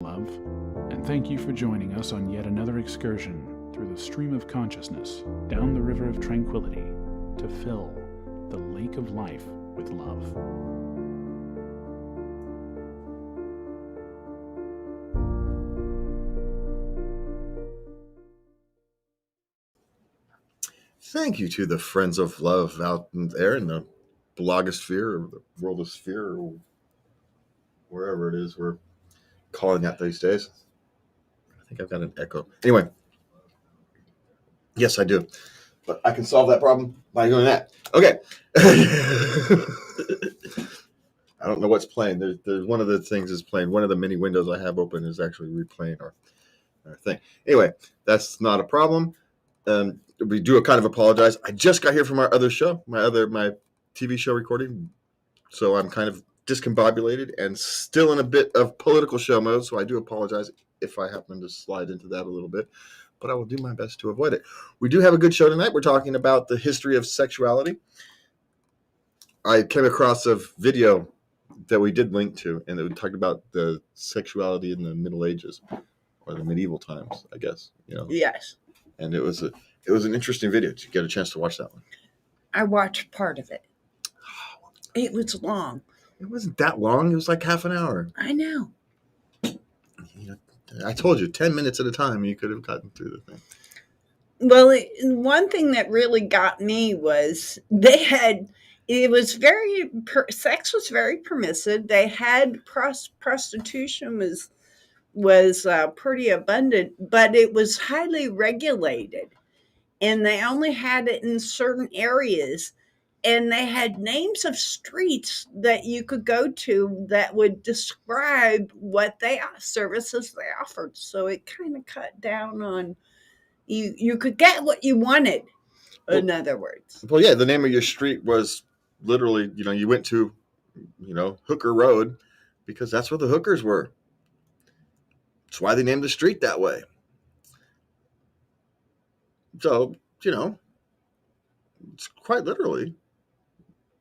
love, and thank you for joining us on yet another excursion through the stream of consciousness down the river of tranquility to fill the lake of life with love. Thank you to the Friends of Love out there in the blogosphere or the worldosphere or wherever it is we're calling that these days. I think I've got an echo. Anyway, yes, I do. But I can solve that problem by doing that. Okay. I don't know what's playing. There's one of the things is playing. One of the many windows I have open is actually replaying our thing. Anyway, that's not a problem. We do kind of apologize. I just got here from our other show, my TV show recording, so I'm kind of discombobulated and still in a bit of political show mode. So I do apologize if I happen to slide into that a little bit, but I will do my best to avoid it. We do have a good show tonight. We're talking about the history of sexuality. I came across a video that we did link to, and it talked about the sexuality in the Middle Ages or the medieval times, I guess. Yes. And it was an interesting video. Did you get a chance to watch that one? I watched part of it. It was long. It wasn't that long. It was like half an hour. I know. I told you, 10 minutes at a time, you could have gotten through the thing. Well, one thing that really got me was sex was very permissive. They had prostitution was pretty abundant, but it was highly regulated, and they only had it in certain areas. And they had names of streets that you could go to that would describe what services they offered. So it kind of cut down on you could get what you wanted, in other words. Well, yeah, the name of your street was literally, you went to, Hooker Road because that's where the hookers were. That's why they named the street that way. So, it's quite literally.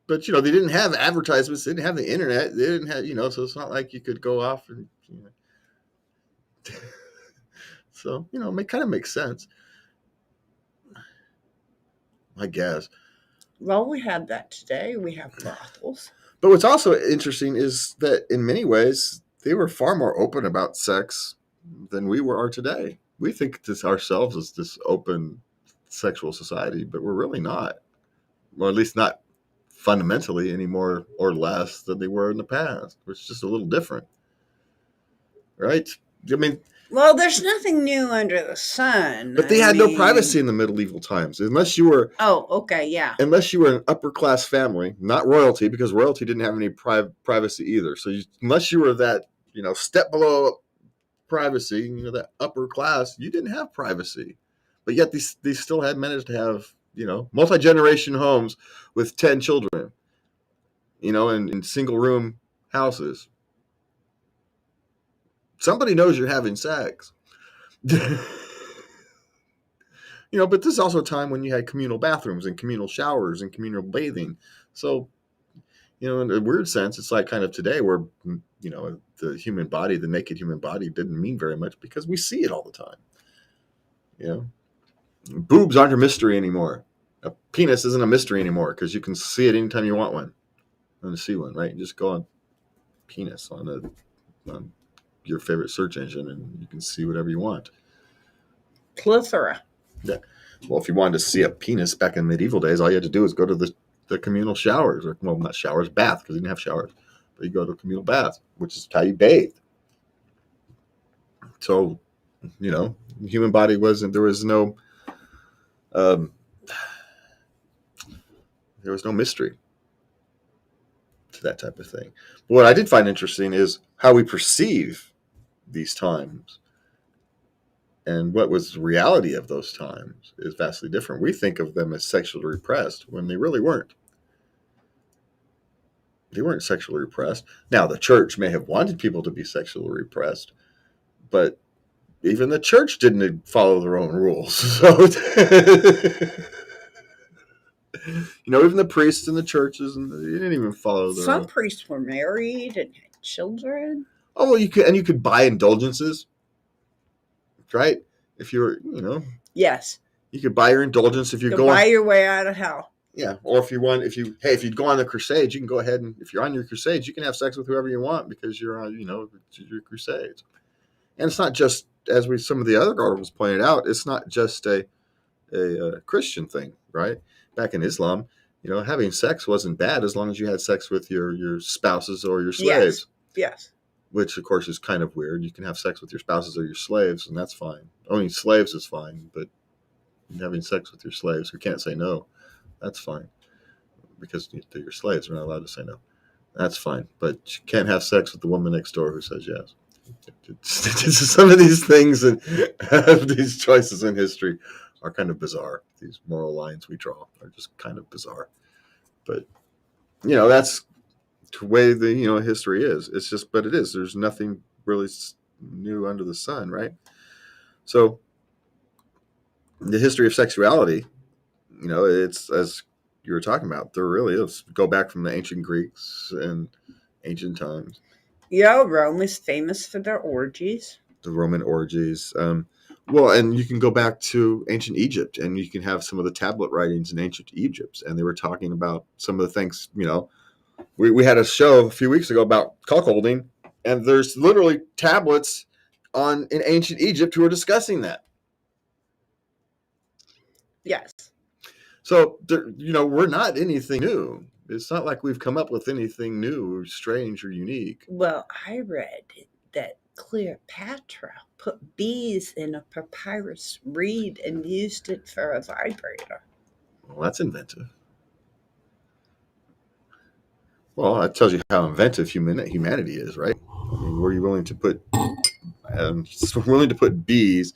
But, they didn't have advertisements. They didn't have the internet. They didn't have, so it's not like you could go off and, So, it kind of makes sense, I guess. Well, we have that today. We have brothels. But what's also interesting is that in many ways, they were far more open about sex than we are today. We think of ourselves as this open sexual society, but we're really not. Or at least not fundamentally any more or less than they were in the past. It's just a little different. Right? I mean... Well, there's nothing new under the sun. But they had no privacy in the medieval times. Unless you were... Oh, okay, yeah. Unless you were an upper-class family, not royalty, because royalty didn't have any privacy either. So unless you were that, step below privacy, that upper class, you didn't have privacy. But yet these still had managed to have, multi-generation homes with 10 children, in single-room houses. Somebody knows you're having sex. But this is also a time when you had communal bathrooms and communal showers and communal bathing. So, in a weird sense, it's like kind of today where, the human body, the naked human body didn't mean very much because we see it all the time. Boobs aren't a mystery anymore. A penis isn't a mystery anymore because you can see it anytime you want one. Want to see one, right? You just go on penis on your favorite search engine and you can see whatever you want. Plethora. Yeah. Well, if you wanted to see a penis back in medieval days, all you had to do is go to the communal showers, or well, not showers, bath, because they didn't have showers. But you go to a communal bath, which is how you bathed. So, the human body there was no mystery to that type of thing. But what I did find interesting is how we perceive these times. And what was the reality of those times is vastly different. We think of them as sexually repressed when they really weren't. They weren't sexually repressed. Now, the church may have wanted people to be sexually repressed, but even the church didn't follow their own rules. So, even the priests in the churches, and they didn't even follow their own. Some priests were married and had children. Oh, well, you could buy indulgences, right? If you're, Yes. you could buy your indulgence if you're Go going. buy your way out of hell. Yeah, or if you'd go on the crusades, you can go ahead and if you're on your crusades, you can have sex with whoever you want because you're on, your crusades. And it's not just as some of the other articles pointed out, it's not just a Christian thing, right? Back in Islam, having sex wasn't bad as long as you had sex with your spouses or your slaves. Yes. Which of course is kind of weird. You can have sex with your spouses or your slaves, and that's fine. Owning slaves is fine, but having sex with your slaves who can't say no, that's fine. Because they're your slaves, they're not allowed to say no. That's fine. But you can't have sex with the woman next door who says yes. Some of these things and these choices in history are kind of bizarre. These moral lines we draw are just kind of bizarre. But, that's the way the, history is. It's just, but it is. There's nothing really new under the sun, right? So the history of sexuality, it's as you were talking about, there really is. Go back from the ancient Greeks and ancient times. Yeah, Rome is famous for their orgies. The Roman orgies. Well, and you can go back to ancient Egypt, and you can have some of the tablet writings in ancient Egypt, and they were talking about some of the things. We had a show a few weeks ago about cuckolding, and there's literally tablets in ancient Egypt who are discussing that. Yes. So, we're not anything new. It's not like we've come up with anything new or strange or unique. Well, I read that Cleopatra put bees in a papyrus reed and used it for a vibrator. Well, that's inventive. Well, that tells you how inventive humanity is, right? I mean, were you willing to put bees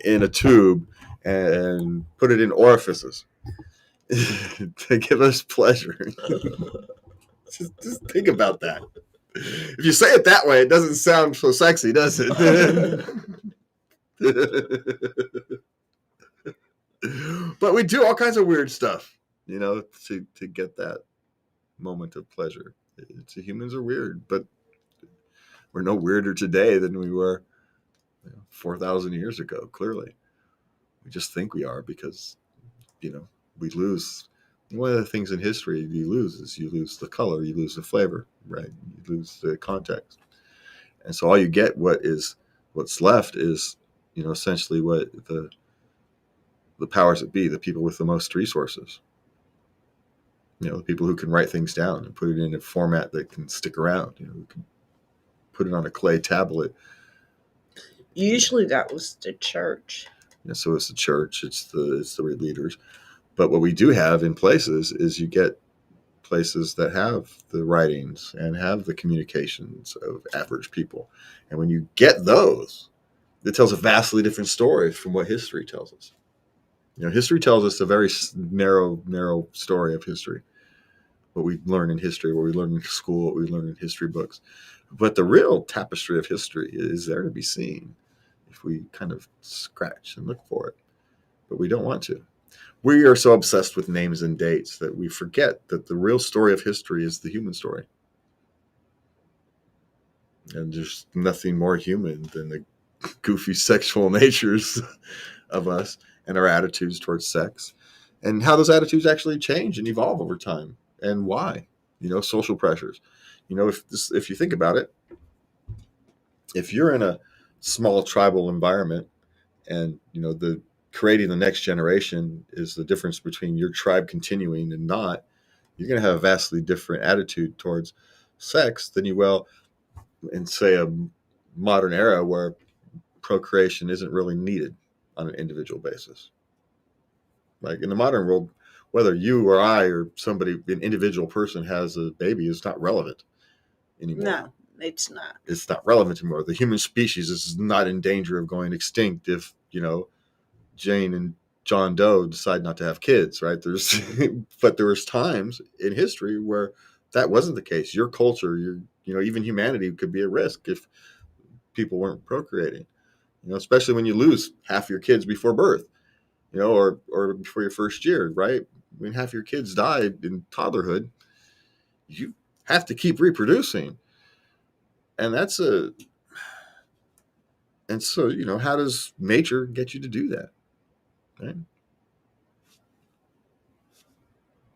in a tube and put it in orifices to give us pleasure? just think about that. If you say it that way, it doesn't sound so sexy, does it? But we do all kinds of weird stuff, to get that moment of pleasure. Humans are weird, but we're no weirder today than we were 4,000 years ago. Clearly, we just think we are because we lose. One of the things in history you lose is you lose the color, you lose the flavor, right? You lose the context, and so all you get what's left is essentially what the powers that be, the people with the most resources. The people who can write things down and put it in a format that can stick around. Who can put it on a clay tablet. Usually that was the church. So it's the church, it's the leaders. But what we do have in places is you get places that have the writings and have the communications of average people. And when you get those, it tells a vastly different story from what history tells us. History tells us a very narrow story of history. What we learn in history, what we learn in school, what we learn in history books. But the real tapestry of history is there to be seen if we kind of scratch and look for it. But we don't want to. We are so obsessed with names and dates that we forget that the real story of history is the human story. And there's nothing more human than the goofy sexual natures of us and our attitudes towards sex and how those attitudes actually change and evolve over time and why. Social pressures. If you think about it, if you're in a small tribal environment and, creating the next generation is the difference between your tribe continuing and not, you're going to have a vastly different attitude towards sex than you will in, say, a modern era where procreation isn't really needed on an individual basis. Like in the modern world, whether you or I or somebody, an individual person has a baby is not relevant anymore. No, it's not. It's not relevant anymore. The human species is not in danger of going extinct if, Jane and John Doe decide not to have kids, right? But there was times in history where that wasn't the case. Your culture, even humanity could be at risk if people weren't procreating. Especially when you lose half your kids before birth, or before your first year, right? When half your kids died in toddlerhood, you have to keep reproducing. And so, how does nature get you to do that? Right?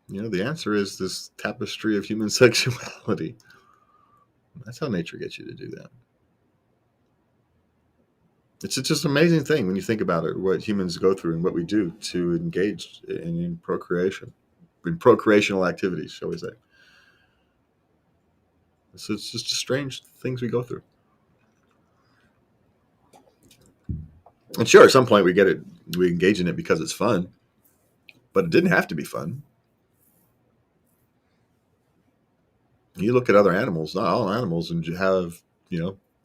The answer is this tapestry of human sexuality. That's how nature gets you to do that. It's just an amazing thing when you think about it, what humans go through and what we do to engage in procreation, in procreational activities, shall we say. So it's just strange things we go through. And sure, at some point we engage in it because it's fun, but it didn't have to be fun. You look at other animals, not all animals, and you have,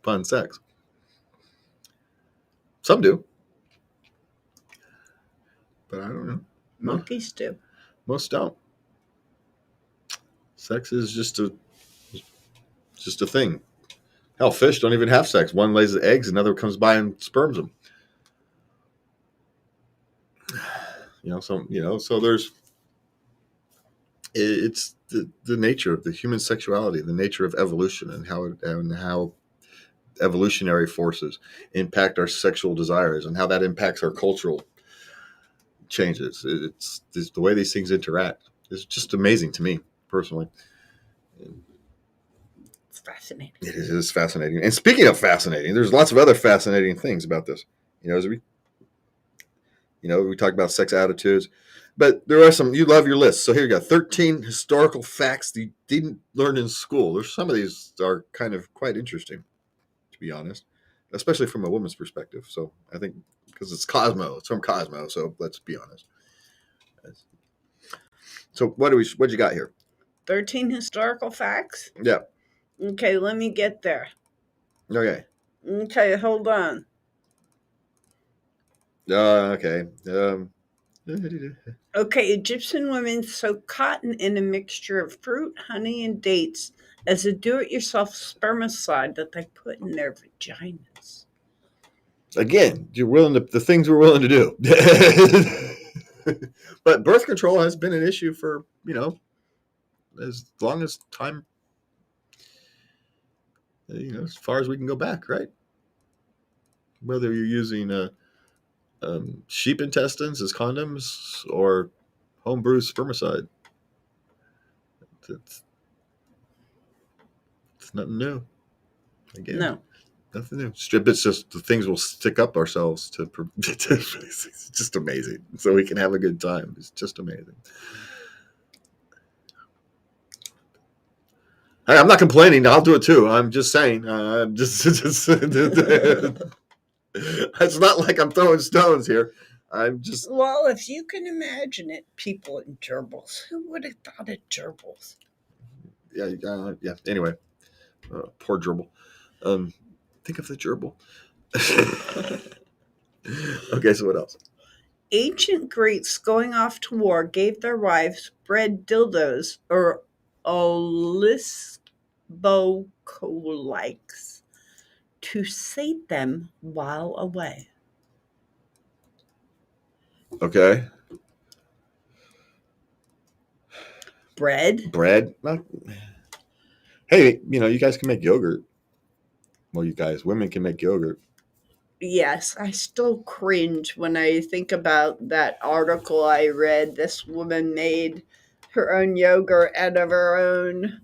fun sex. Some do. But I don't know. Monkeys do. Most don't. Sex is just a thing. Hell, fish don't even have sex. One lays the eggs, another comes by and sperms them. So there's, it's the nature of the human sexuality, the nature of evolution, and how evolutionary forces impact our sexual desires, and how that impacts our cultural changes. It's the way these things interact. It's just amazing to me personally. It's fascinating. It is fascinating. And speaking of fascinating, there's lots of other fascinating things about this. As we talk about sex attitudes, but there are some. You love your list, so here you go: 13 historical facts that you didn't learn in school. There's some of these are kind of quite interesting, to be honest, especially from a woman's perspective. So I think because it's from Cosmo. So let's be honest. So what you got here? 13 historical facts? Yeah. Okay, let me get there. Okay. Okay, hold on. Okay. Okay, Egyptian women soak cotton in a mixture of fruit, honey, and dates as a do-it-yourself spermicide that they put in their vaginas. Again, the things we're willing to do. But birth control has been an issue for, as long as time, as far as we can go back, right? Whether you're using sheep intestines as condoms or homebrew spermicide. It's nothing new. Again, No. nothing new. It's just the things we'll stick up ourselves to. It's just amazing. So we can have a good time. It's just amazing. Hey, I'm not complaining. I'll do it too. I'm just saying. I'm just it's not like I'm throwing stones here. I'm just. Well, if you can imagine it, people in gerbils. Who would have thought of gerbils? Yeah. Anyway, poor gerbil. Think of the gerbil. Okay, so what else? Ancient Greeks going off to war gave their wives bread dildos or olisbocolikes to sate them while away. Okay. Bread? Well, hey, you guys can make yogurt. Well, women can make yogurt. Yes, I still cringe when I think about that article I read. This woman made her own yogurt out of her own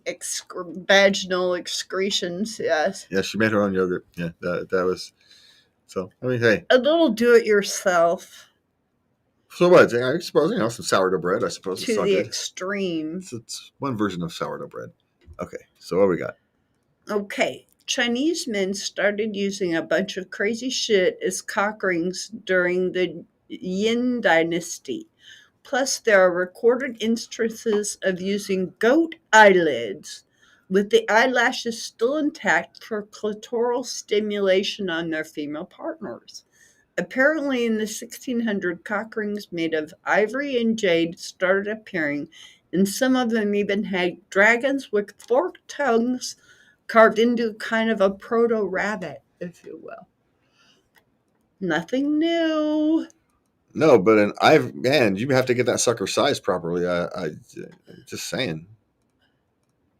vaginal excretions. Yes. Yeah, she made her own yogurt. Yeah, that was. So, I mean, hey. A little do-it-yourself. So what? I suppose, some sourdough bread. I suppose To the extreme. It's one version of sourdough bread. Okay, so what we got? Okay. Chinese men started using a bunch of crazy shit as cock rings during the Yin Dynasty. Plus, there are recorded instances of using goat eyelids with the eyelashes still intact for clitoral stimulation on their female partners. Apparently, in the 1600s, cock rings made of ivory and jade started appearing, and some of them even had dragons with forked tongues carved into kind of a proto-rabbit, if you will. Nothing new. No, but you have to get that sucker sized properly. I just saying.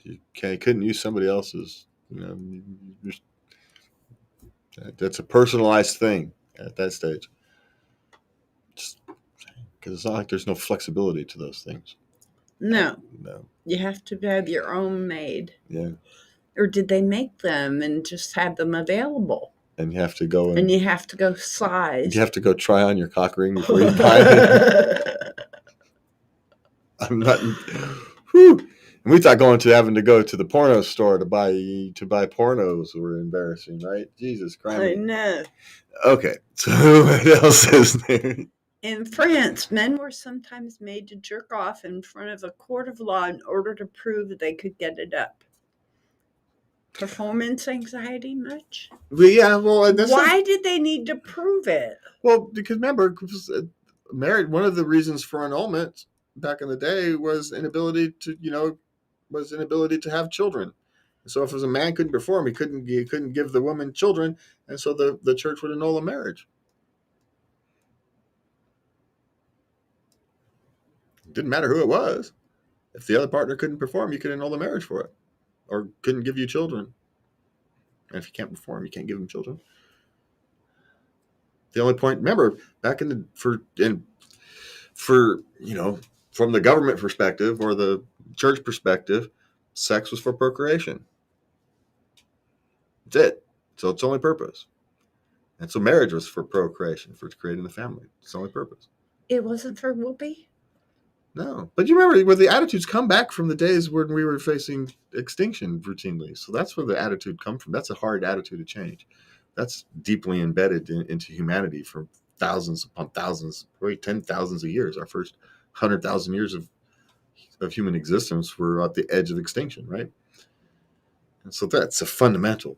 You couldn't use somebody else's You're- that's a personalized thing at that stage. Because it's not like there's no flexibility to those things. No, No. you have to have your own made. Yeah. Or did they make them and just have them available? And you have to go And you have to go size. you have to go try on your cock ring before you buy it. I'm not. Whew. And we thought having to go to the porno store to buy pornos were embarrassing, right? Jesus Christ. I know. Okay, so what else is there? In France, men were sometimes made to jerk off in front of a court of law in order to prove they could get it up. Performance anxiety much? Yeah, well, why did they need to prove it? Well, because remember, married. One of the reasons for annulment back in the day was inability to have children. So if as a man couldn't perform, he couldn't give the woman children, and so the church would annul a marriage. It didn't matter who it was. If the other partner couldn't perform, you could annul the marriage for it, or couldn't give you children. And if you can't perform, you can't give them children. The only point, remember, back from the government perspective or the church perspective, sex was for procreation. That's it. So it's the only purpose. And so marriage was for procreation, for creating the family. It's the only purpose. It wasn't for whoopee? No. But you remember where the attitudes come back from the days when we were facing extinction routinely. So that's where the attitude comes from. That's a hard attitude to change. That's deeply embedded into humanity for thousands upon thousands, probably 10,000s of years. Our first 100,000 years of human existence were at the edge of extinction, right? And so that's a fundamental.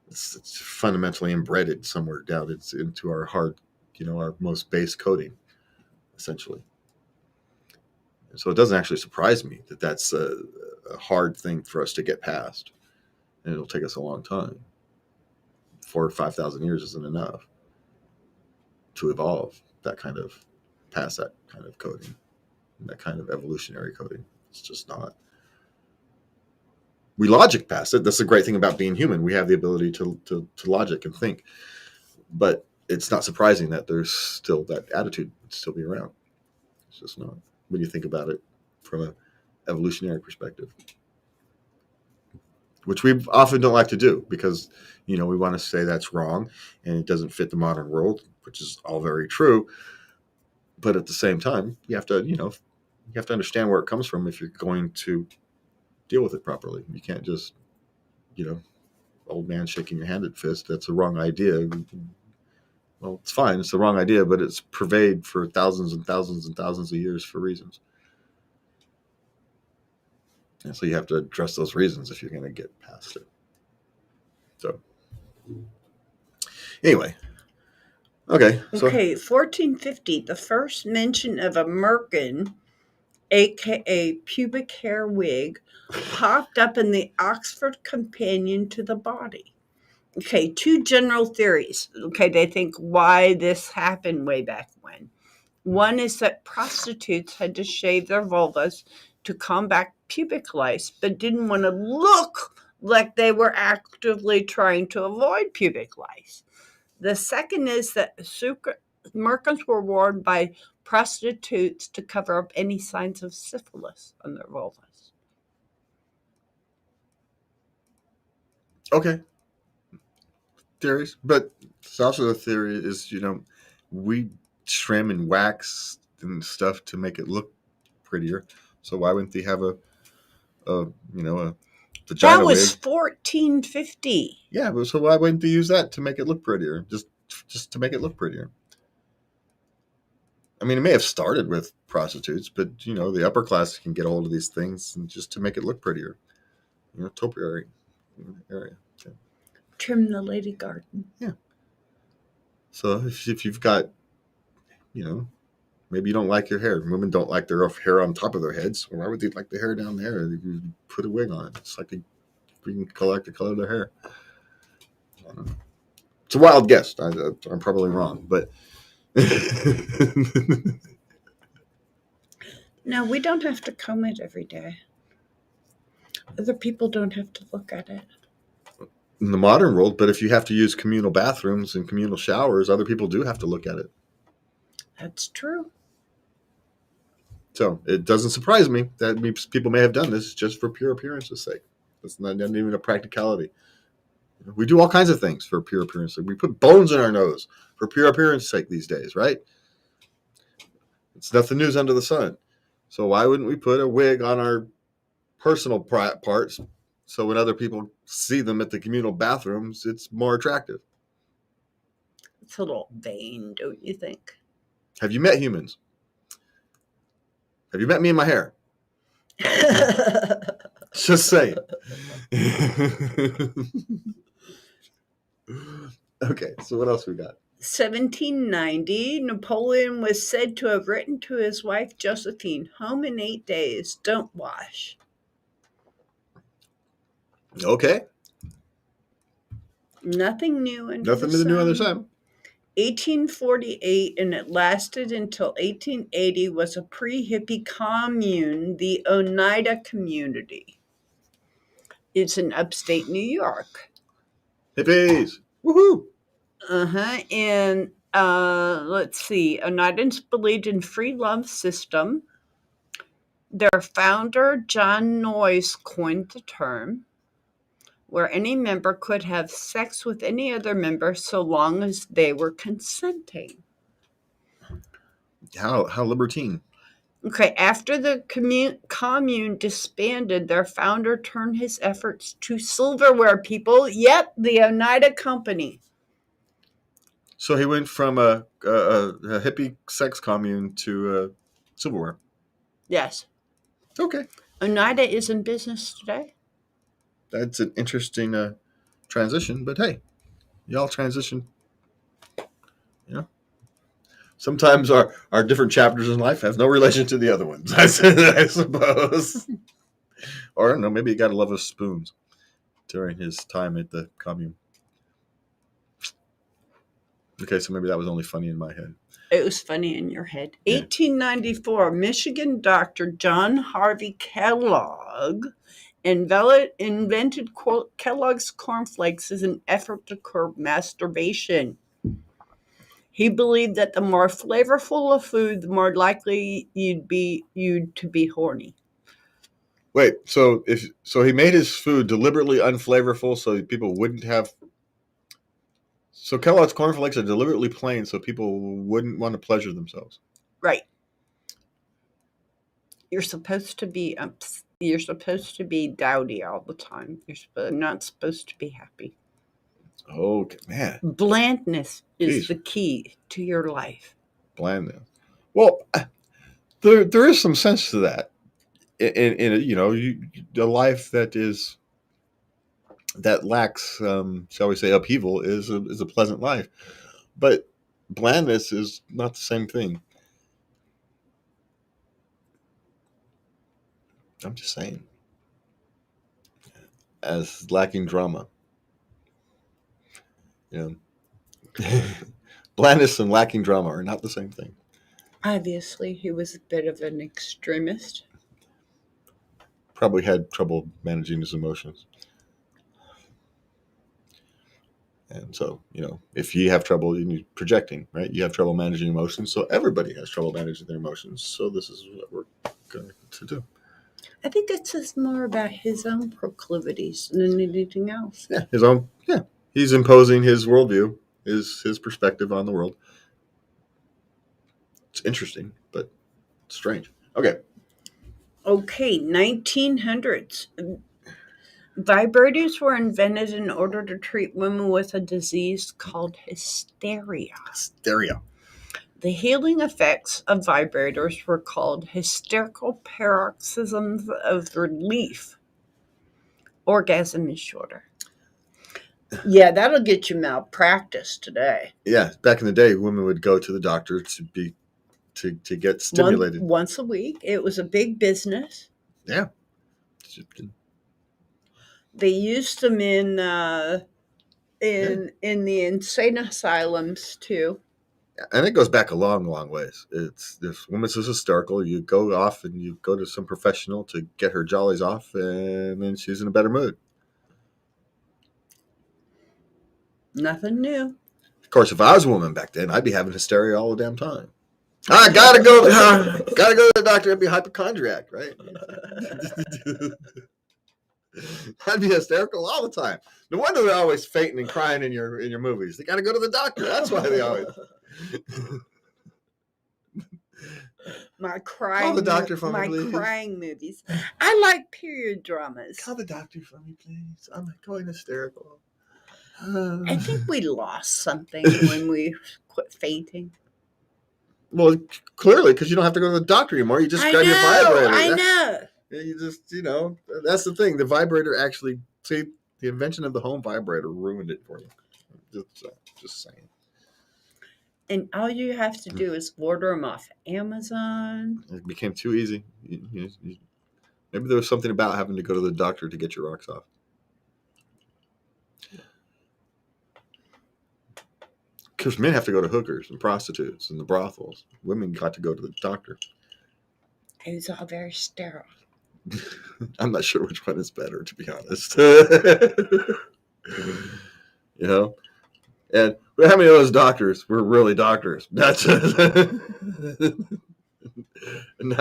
It's fundamentally embedded somewhere down into our heart, our most base coding, essentially. And so it doesn't actually surprise me that that's a hard thing for us to get past, and it'll take us a long time. 4,000 or 5,000 years isn't enough to evolve past that kind of coding, that kind of evolutionary coding. It's just not. We logic past it. That's the great thing about being human. We have the ability to logic and think, but it's not surprising that there's still that attitude would still be around. It's just not, when you think about it from an evolutionary perspective, which we often don't like to do because, we want to say that's wrong and it doesn't fit the modern world, which is all very true. But at the same time, you have to understand where it comes from if you're going to deal with it properly. You can't just, old man shaking your hand at fist. That's a wrong idea. Well, it's fine. It's the wrong idea, but it's pervaded for thousands and thousands and thousands of years for reasons. And so you have to address those reasons if you're going to get past it. So, anyway. Okay. So, 1450, the first mention of a merkin, aka pubic hair wig, popped up in the Oxford Companion to the Body. Okay, two general theories. Okay, they think why this happened way back when. One is that prostitutes had to shave their vulvas to combat pubic lice, but didn't want to look like they were actively trying to avoid pubic lice. The second is that merkins were worn by prostitutes to cover up any signs of syphilis on their vulvas. Okay. Theories, but it's also a theory is, we trim and wax and stuff to make it look prettier. So why wouldn't they have a vagina That was wig? 1450. Yeah, but so why wouldn't they use that to make it look prettier? Just to make it look prettier. I mean, it may have started with prostitutes, but the upper class can get a hold of these things and just to make it look prettier. Topiary area. Okay. Trim the lady garden. Yeah. So if you've got, maybe you don't like your hair. Women don't like their hair on top of their heads. Why would they like the hair down there? You put a wig on it. It's like we can collect the color of their hair. I don't know. It's a wild guess. I'm probably wrong, but No, we don't have to comb it every day. Other people don't have to look at it. in the modern world, but if you have to use communal bathrooms and communal showers, other people do have to look at it. That's true. So it doesn't surprise me that people may have done this just for pure appearance's sake. It's not even a practicality. We do all kinds of things for pure appearance. We put bones in our nose for pure appearance's sake these days, right? It's nothing new under the sun. So why wouldn't we put a wig on our personal parts so when other people see them at the communal bathrooms, it's more attractive? It's a little vain, don't you think? Have you met humans? Have you met me in my hair? Just saying. Okay, so what else we got? 1790, Napoleon was said to have written to his wife Josephine, "Home in 8 days, don't wash." Okay. Nothing new under Nothing the new on the sun. sun. 1848, and it lasted until 1880, was a pre-hippie commune, the Oneida Community. It's in upstate New York. Hippies. Woohoo. And let's see, Oneidans believed in free love system. Their founder, John Noyes, coined the term, where any member could have sex with any other member so long as they were consenting. How libertine. Okay, after the commune disbanded, their founder turned his efforts to silverware people. Yep, the Oneida Company. So he went from a hippie sex commune to silverware. Yes. Okay. Oneida is in business today. That's an interesting transition, but hey, y'all transition. You know, sometimes our different chapters in life have no relation to the other ones, I suppose. Or no, maybe he got a love of spoons during his time at the commune. Okay, so maybe that was only funny in my head. It was funny in your head. Yeah. 1894, Michigan doctor John Harvey Kellogg invented Kellogg's cornflakes as an effort to curb masturbation. He believed that the more flavorful a food, the more likely you'd to be horny. Wait, so he made his food deliberately unflavorful so people wouldn't have. So Kellogg's cornflakes are deliberately plain so people wouldn't want to pleasure themselves. Right. You're supposed to be dowdy all the time. You're not supposed to be happy. Okay, man. Blandness is the key to your life. Blandness. Well, there is some sense to that. In a life that lacks, shall we say, upheaval is a pleasant life, but blandness is not the same thing. I'm just saying, as lacking drama. Blandness and lacking drama are not the same thing. Obviously, he was a bit of an extremist. Probably had trouble managing his emotions. And so, if you have trouble projecting, right? You have trouble managing emotions. So everybody has trouble managing their emotions. So this is what we're going to do. I think it says more about his own proclivities than anything else. Yeah, his own. Yeah, he's imposing his worldview, his perspective on the world. It's interesting, but strange. Okay, 1900s. Vibrators were invented in order to treat women with a disease called hysteria. The healing effects of vibrators were called hysterical paroxysms of relief. Orgasm is shorter. Yeah, that'll get you malpractice today. Yeah, back in the day, women would go to the doctor to get stimulated once a week. It was a big business. Yeah. They used them in the insane asylums too. And it goes back a long, long ways. It's if woman's is hysterical, you go off and you go to some professional to get her jollies off, and then she's in a better mood. Nothing new. Of course, if I was a woman back then, I'd be having hysteria all the damn time. I gotta go to the doctor and be a hypochondriac, right? I'd be hysterical all the time. No wonder they're always fainting and crying in your movies. They gotta go to the doctor. That's why they always Call the doctor for me, please. crying movies. I like period dramas. Call the doctor for me, please. I'm going hysterical. I think we lost something when we quit fainting. Well, clearly, because you don't have to go to the doctor anymore. You just grab your vibrator. I know. You just, that's the thing. The vibrator actually, see, the invention of the home vibrator ruined it for you. Just saying. And all you have to do is order them off Amazon. It became too easy. Maybe there was something about having to go to the doctor to get your rocks off. Because men have to go to hookers and prostitutes and the brothels. Women got to go to the doctor. It was all very sterile. I'm not sure which one is better, to be honest. And how many of those doctors were really doctors? Not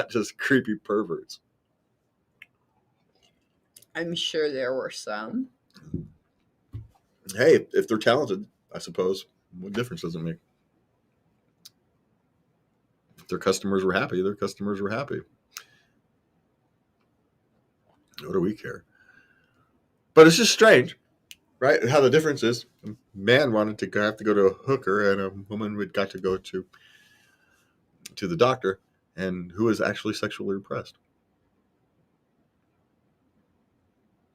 just creepy perverts. I'm sure there were some. Hey, if they're talented, I suppose, what difference does it make? If their customers were happy, their customers were happy. What do we care? But it's just strange, right? How the difference is. A man wanted to have to go to a hooker, and a woman would got to go to the doctor, and who is actually sexually repressed.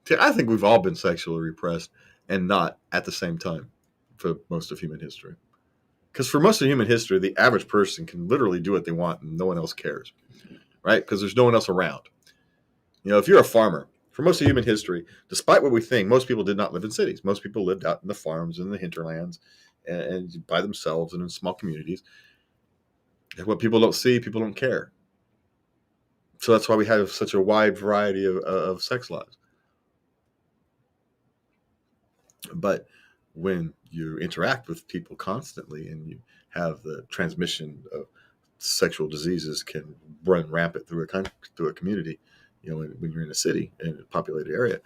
See, I think we've all been sexually repressed, and not at the same time for most of human history. Because for most of human history, the average person can literally do what they want, and no one else cares, right? Because there's no one else around. If you're a farmer, for most of human history, despite what we think, most people did not live in cities. Most people lived out in the farms and the hinterlands and by themselves and in small communities. And what people don't see, people don't care. So that's why we have such a wide variety of sex lives. But when you interact with people constantly and you have the transmission of sexual diseases can run rampant through a community, when you're in a city, in a populated area,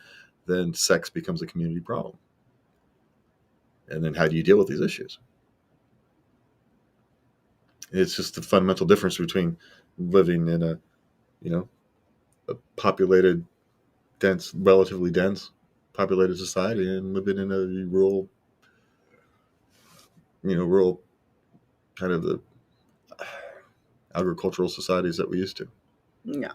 then sex becomes a community problem. And then how do you deal with these issues? It's just the fundamental difference between living in a populated, relatively dense populated society and living in a rural kind of the agricultural societies that we used to. Yeah.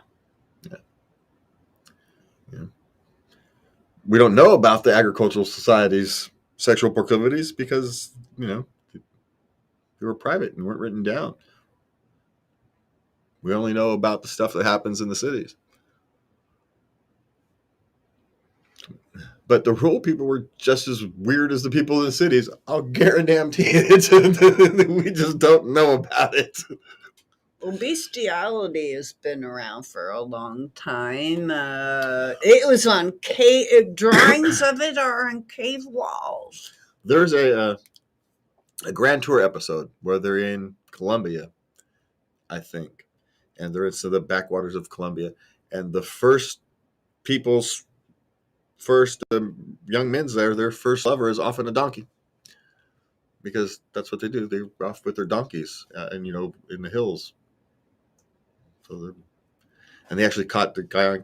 We don't know about the agricultural society's sexual proclivities because, they were private and weren't written down. We only know about the stuff that happens in the cities. But the rural people were just as weird as the people in the cities. I'll guarantee it. We just don't know about it. Well, bestiality has been around for a long time. It was on drawings of it are on cave walls. There's a Grand Tour episode where they're in Colombia, I think, and they're in the backwaters of Colombia, and the first young men's there, their first lover is often a donkey, because that's what they do. They're off with their donkeys, and in the hills. And they actually caught the guy.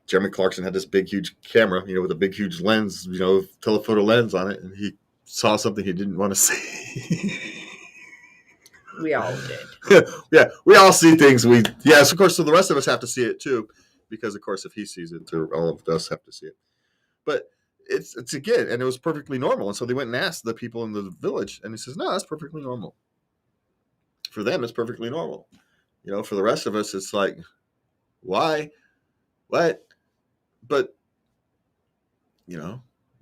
Jeremy Clarkson had this big, huge camera, with a big, huge lens, telephoto lens on it, and he saw something he didn't want to see. We all did. Yeah, we all see things. Yes, of course. So the rest of us have to see it too, because of course, if he sees it, all of us have to see it. But it's again, and it was perfectly normal. And so they went and asked the people in the village, and he says, "No, that's perfectly normal. For them, it's perfectly normal. For the rest of us, it's like, why, what?" But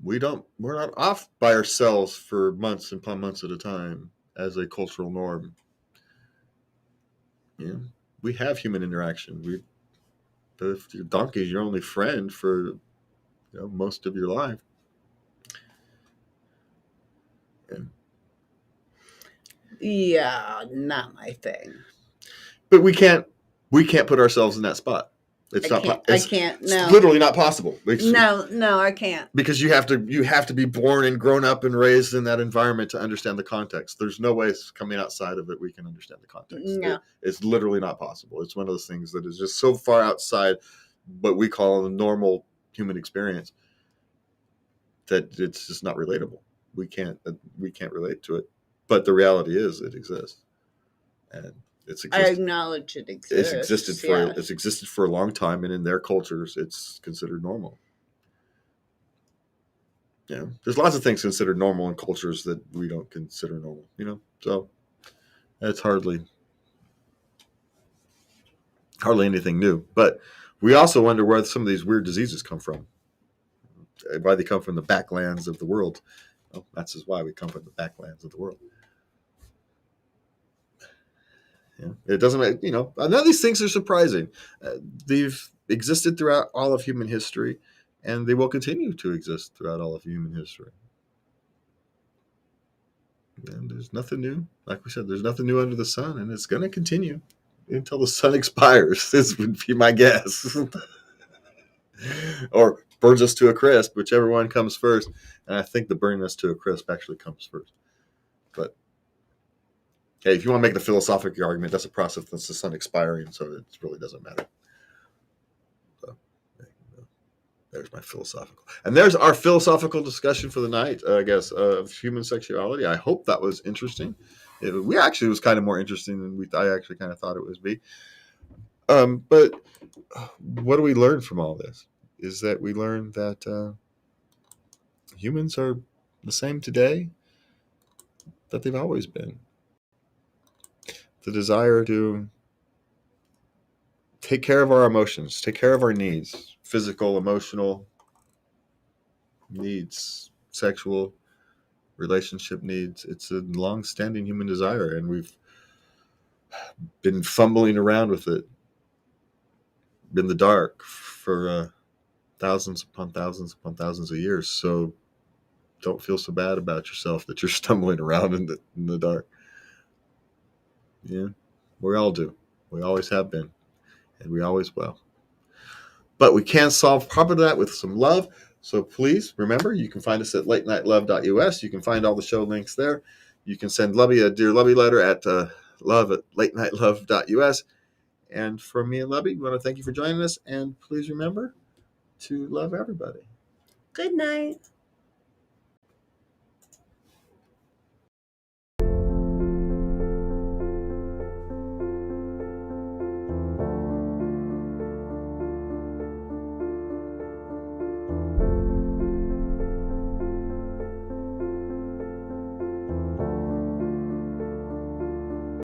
we're not off by ourselves for months upon months at a time as a cultural norm. We have human interaction. If your donkey is your only friend for most of your life, Yeah, not my thing. But we can't put ourselves in that spot. It's I not. can't. It's, I can't. it's No. literally not possible. No, I can't. Because you have to be born and grown up and raised in that environment to understand the context. There's no way coming outside of it we can understand the context. No. It's literally not possible. It's one of those things that is just so far outside what we call a normal human experience that it's just not relatable. We can't relate to it. But the reality is it exists. And I acknowledge it exists. It's existed for a long time, and in their cultures it's considered normal. Yeah, there's lots of things considered normal in cultures that we don't consider normal, so it's hardly anything new. But we also wonder where some of these weird diseases come from, why they come from the backlands of the world. Well, that's just why we come from the backlands of the world. Yeah, it doesn't make, none of these things are surprising. They've existed throughout all of human history, and they will continue to exist throughout all of human history. And there's nothing new. Like we said, there's nothing new under the sun, and it's going to continue until the sun expires. This would be my guess. Or burns us to a crisp, whichever one comes first. And I think the burning us to a crisp actually comes first. But hey, if you want to make the philosophical argument, that's a process that's the sun expiring, so it really doesn't matter. So there's my philosophical. And there's our philosophical discussion for the night, I guess, of human sexuality. I hope that was interesting. It was kind of more interesting than I actually kind of thought it would be. But what do we learn from all this? Is that we learn that humans are the same today that they've always been. The desire to take care of our emotions, take care of our needs, physical, emotional needs, sexual, relationship needs. It's a long-standing human desire, and we've been fumbling around with it in the dark for thousands upon thousands upon thousands of years. So don't feel so bad about yourself that you're stumbling around in the dark. Yeah, we all do. We always have been, and we always will. But we can solve part of that with some love. So please remember, you can find us at latenightLove.us. You can find all the show links there. You can send Lubby a Dear Lubby letter at love@latenightLove.us. And from me and Lubby, we want to thank you for joining us. And please remember to love everybody. Good night.